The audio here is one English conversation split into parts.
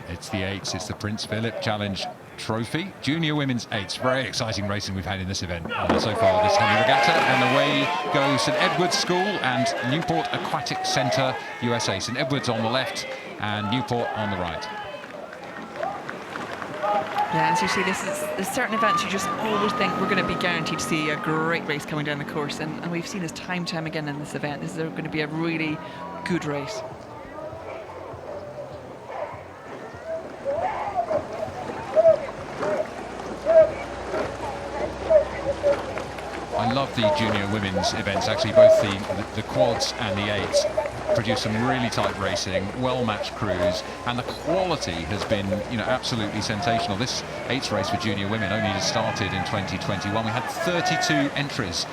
It's the eights, it's the Prince Phillip Challenge Trophy. Junior women's eights. Very exciting racing we've had in this event so far, this Henley Regatta. And away goes St Edward's School and Newport Aquatic Center, USA. St Edward's on the left and Newport on the right. Yeah, as you see, there's certain events you just always think we're going to be guaranteed to see a great race coming down the course. And we've seen this time and time again in this event. This is going to be a really good race. I love the junior women's events, actually. Both the quads and the eights produce some really tight racing, well-matched crews, and the quality has been, absolutely sensational. This eights race for junior women only just started in 2021. We had 32 entries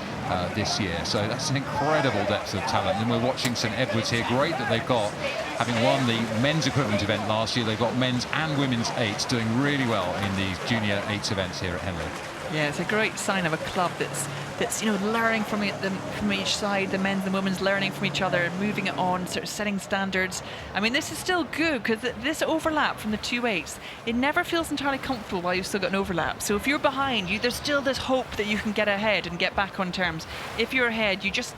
this year, so that's an incredible depth of talent. And we're watching St Edward's here. Great that they've got, having won the men's equivalent event last year, they've got men's and women's eights doing really well in these junior eights events here at Henley. Yeah, it's a great sign of a club that's learning from each side, the men's and women's learning from each other, moving it on, sort of setting standards. I mean, this is still good because this overlap from the two eights, it never feels entirely comfortable while you've still got an overlap. So if you're behind, there's still this hope that you can get ahead and get back on terms. If you're ahead, you just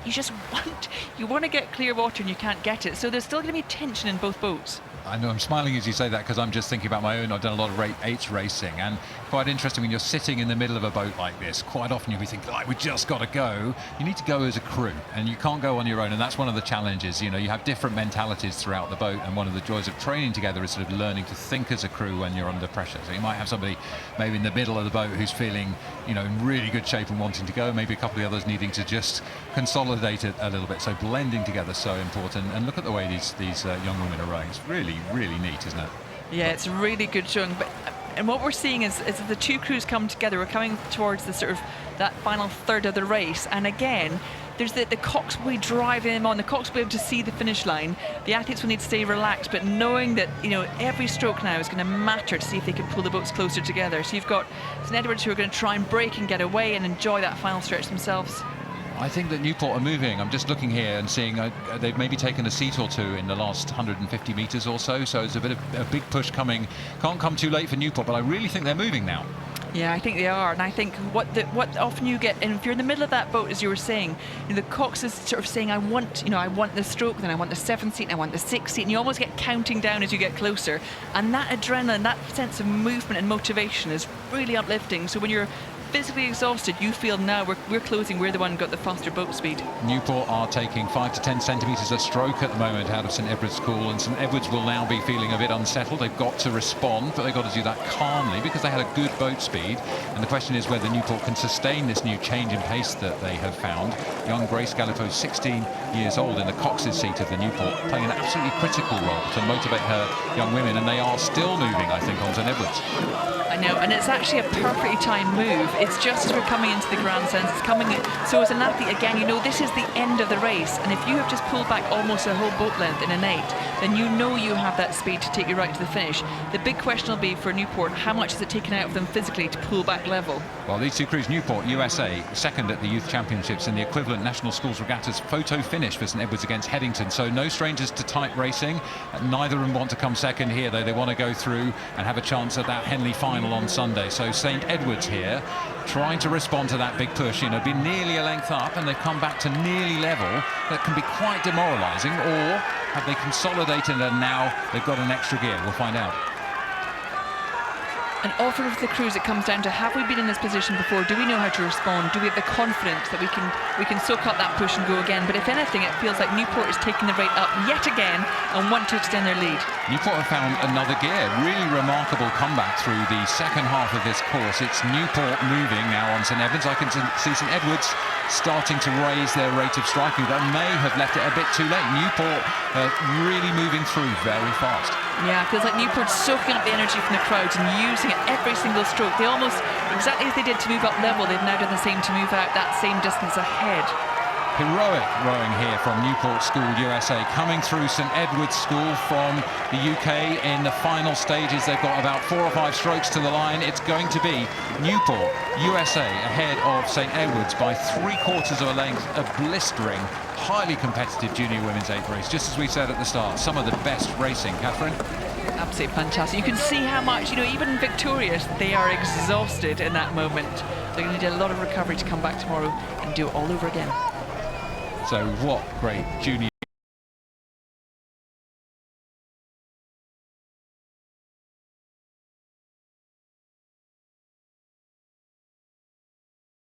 want to get clear water and you can't get it. So there's still going to be tension in both boats. I know I'm smiling as you say that because I'm just thinking about my own. I've done a lot of eights racing, and quite interesting when you're sitting in the middle of a boat like this. Quite often you'll be thinking, we just got to go. You need to go as a crew, and you can't go on your own, and that's one of the challenges. You have different mentalities throughout the boat, and one of the joys of training together is sort of learning to think as a crew when you're under pressure. So you might have somebody maybe in the middle of the boat who's feeling, in really good shape and wanting to go. Maybe a couple of the others needing to just consolidate it a little bit. So blending together is so important. And look at the way these young women are rowing. It's really, really neat, isn't it? Yeah, it's a really good showing. And what we're seeing is the two crews come together. We're coming towards the sort of that final third of the race. And again, there's the cocks will be driving them on. The cocks will be able to see the finish line. The athletes will need to stay relaxed, but knowing that every stroke now is going to matter to see if they can pull the boats closer together. So you've got St Edward's who are going to try and break and get away and enjoy that final stretch themselves. I think that Newport are moving. I'm just looking here and seeing they've maybe taken a seat or two in the last 150 metres or so. So it's a big push coming. Can't come too late for Newport, but I really think they're moving now. Yeah, I think they are, and I think what often you get, and if you're in the middle of that boat, as you were saying, the cox is sort of saying, I want the stroke, then I want the 7th seat, and I want the 6th seat, and you almost get counting down as you get closer, and that adrenaline, that sense of movement and motivation is really uplifting. So when you're physically exhausted, you feel now we're closing, we're the one who got the faster boat speed. Newport are taking 5 to 10 centimetres a stroke at the moment out of St Edward's School, and St Edward's will now be feeling a bit unsettled. They've got to respond, but they've got to do that calmly because they had a good boat speed. And the question is whether Newport can sustain this new change in pace that they have found. Young Grace Gallipo's 16 years old in the cox's seat of the Newport, playing an absolutely critical role to motivate her young women, and they are still moving, I think, on St Edward's. I know, and it's actually a perfectly timed move. It's just as we're coming into the grandstands, it's coming in. So as an athlete, again, this is the end of the race, and if you have just pulled back almost a whole boat length in an 8, then you have that speed to take you right to the finish. The big question will be for Newport, how much is it taken out of them physically to pull back level? Well, these two crews, Newport, U.S.A, second at the Youth Championships in the equivalent National Schools Regattas photo finish for St Edward's against Headington, so no strangers to tight racing. Neither of them want to come second here, though. They want to go through and have a chance at that Henley final on Sunday. So St Edward's here trying to respond to that big push, been nearly a length up, and they've come back to nearly level. That can be quite demoralising, or have they consolidated and now they've got an extra gear? We'll find out. And often with the crews, it comes down to, have we been in this position before? Do we know how to respond? Do we have the confidence that we can soak up that push and go again? But if anything, it feels like Newport is taking the rate up yet again and want to extend their lead. Newport have found another gear. Really remarkable comeback through the second half of this course. It's Newport moving now on St Edward's. I can see St Edward's starting to raise their rate of striking. That may have left it a bit too late. Newport really moving through very fast. Yeah, it feels like Newport's soaking up the energy from the crowds and using it every single stroke. They almost, exactly as they did to move up level, they've now done the same to move out that same distance ahead. Heroic rowing here from Newport School, USA, coming through St Edward's School from the UK in the final stages. They've got about 4 or 5 strokes to the line. It's going to be Newport, USA, ahead of St Edward's by 3/4 of a length. A blistering, highly competitive junior women's 8 race. Just as we said at the start, some of the best racing. Catherine? Absolutely fantastic. You can see how much, even victorious, they are exhausted in that moment. They're going to need a lot of recovery to come back tomorrow and do it all over again. So what great junior